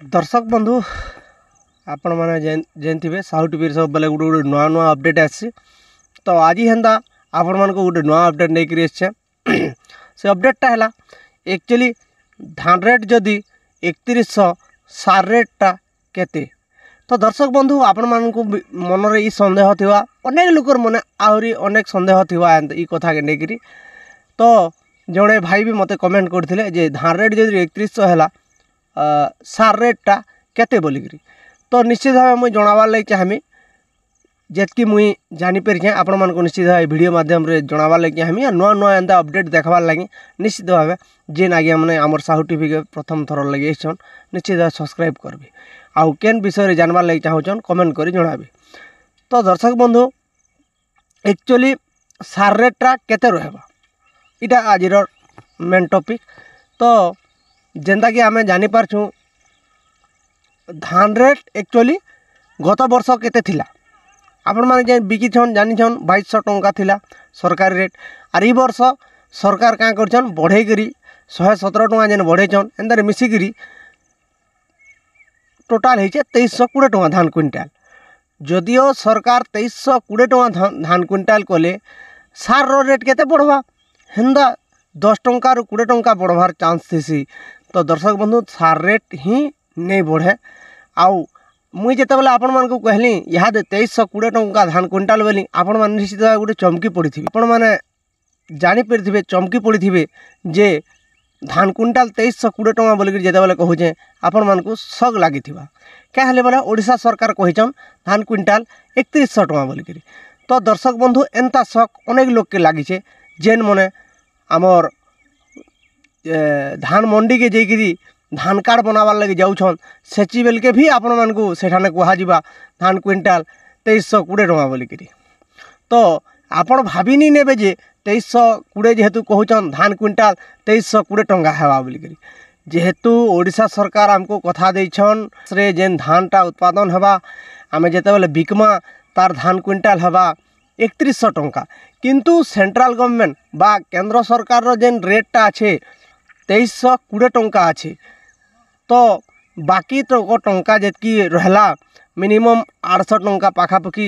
दर्शक बंधु आपण मैंने जानते साहू टीवी सब बेले गोटे गोटे नुआ नुआ अपडेट आसी तो आज हेन्ता आपण मान गोटे नुआ अपडेट नहीं करी से अपडेटा है एक्चुअली धान रेट जदि 3100 सार रेटा केते तो दर्शक बंधु आपण मान मन रे सन्देह थिवा अनेक लोकर मन आहरी अनेक सन्देह थिवा ई कथा के नेकरी तो जड़े भाई भी मते कमेंट करथिले जे धान रेट जदि 3100 है सार रेटा केते बोलिकी तो निश्चित भाव मुझे जनाबार लगे चाहमी जितकी मुई जानीपारे आपण मान निश्चित भाव वीडियो माध्यम रे जनाबार लगे चाहमी नुआ नुआ एंता अपडेट देखबार लगी निश्चित भाव जेन आगे मैंने आमर साहू टीवी के प्रथम थर लगे निश्चित भाव सब्सक्राइब करबी आउ केन विषय जानबार लगे चाहून कमेंट करी जनाबी। तो दर्शक बंधु एक्चुअली सार रेटा केते रहबा इटा आज मेन टॉपिक तो जेंता कि आमे जानी पारछू धान रेट एक्चुअली गत वर्ष केते थिला आपण माने जे बिकिछन जानिछन 2200 टंका थिला सरकारी रेट आर ई वर्ष सरकार का करछन बढ़े करी 117 टंका जेन बढ़ेछन एंदर मिसी करी टोटाल हेचे 2320 टंका धान क्विंटाल जदियो सरकार 2320 टंका धान क्विंटाल कोले सार रो रेट केते बढ़वा हेंदा 10 टंका रु 20 टंका बढ़वार चांस थी। तो दर्शक बंधु सार रेट ही नहीं बढ़े आउ मुई जिते बेले आपण मान को कहली यहाँ 2320 टंका धान क्विंटाल बोली आपण मान निश्चित गोटे चमकी पड़ी थी आपण मैंने जानीपारे चमकी पड़ी थे जे धान क्विंटाल 2320 टंका बोलिक जिते बेले कहूचे आपण मान को शक लगी क्या हेले बोले ओडिशा सरकार कहीचन धान क्विंटाल 3100 टंका बोलिक तो दर्शक बंधु एंता शक अनेक लोग के लगी जेन मने आमर धान मंडी के जाकि धान कार्ड बनाबार लगे जाऊन सेची बेल के भी आपण मान को सेठाने कहुआ धान क्विंटाल 2320 टंका बोलिक तो आपण भाभी नहीं नेबे जे 2320 जेहेतु कहून धान क्विंटाल 2320 टंका हेबा बोलिक जेहेतु ओडिशा सरकार आमको कथा देछन से जेन धानटा उत्पादन हेबा आमे जेते बेले बिकमा तार धान क्विंटाल हेबा 3100 टंका किंतु सेंट्रल गवर्नमेंट बा केंद्र सरकार रो जेन रेटटा अच्छे 2320 टंका अच्छे तो बाकी तो टंका जितकी रहला मिनिमम 800 टंका पाखापाखि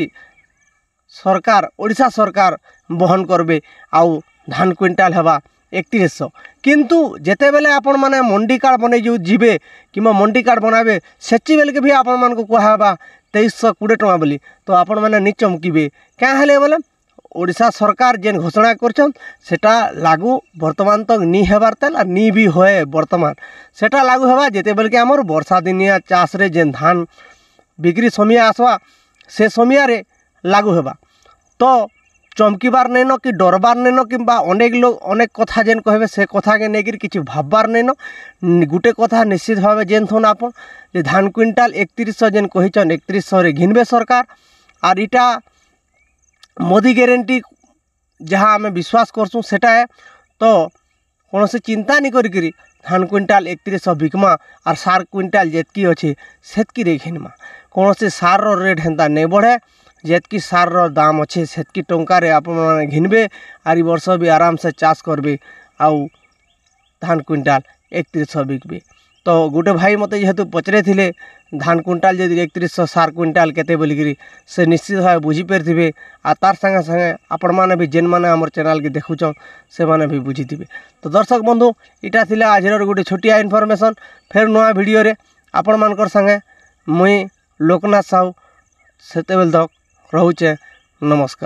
सरकार ओडिशा सरकार बहन करबे आउ धान क्विंटाल हेबा 3100 किंतु जेते बेले आपण माने मंडी कार्ड बनै जो जीवे किमा मंडी कार्ड बनाबे सेची बेले के भी आपण मान को कहबा 2320 टंका बोली तो आपण माने नि चमकीबे क्या हेले बोले ओडिशा सरकार जेन घोषणा करछन सेटा लागू वर्तमान तक नी हेबार तेल और नी भी होए वर्तमान सेटा लागू हेबा जेते बेल के हमर वर्षा दिनिया चाष रे जेन धान बिक्री समय आसवा से समय रे लागू हेबा तो चमकीबार नहीं न कि डरबार नहीं न कि अनेक लोग अनेक कथा जेन कहबे से कथा के नेगिर किछि भाबबार नहीं न गुटे कथा निश्चित भाव जेन थोन आपन जे धान क्विंटाल 3100 जेन कहिछन 3100 रे घिनबे सरकार और इटा मोदी गारंटी जहाँ आम विश्वास करसूँ सेटा है तो कौन से चिंता नहीं करी धान क्विंटाल 3100 बिकमा और सार क्विंटाल जेतकी अच्छे सेतकी रे घिनमा कौन से सार रो रेट हेन्ता नहीं बढ़े जेतकी सार रो दाम अच्छे सेतकी टंका रे आप घिनबे आर वर्ष भी आराम से चाष करबे आउ धान क्विंटाल 3100 बिकबे। तो गोटे भाई मते जेहेतु पचरे थिले धान क्विंटाल जदि 3100 सार क्विंटाल केते बोलिकी से निश्चित भाव बुझीपारे आ तार संगे संगे आपण मैंने भी जेन मैंने आमर चैनल के देखुचन से माने भी बुझीथे। तो दर्शक बंधु इटा थिला आज गोटे छोटिया इनफॉरमेशन फिर नुआ वीडियो रे आपण मानकर संगे मुई लोकनाथ साहू सेते बेल तक रहुचे नमस्कार।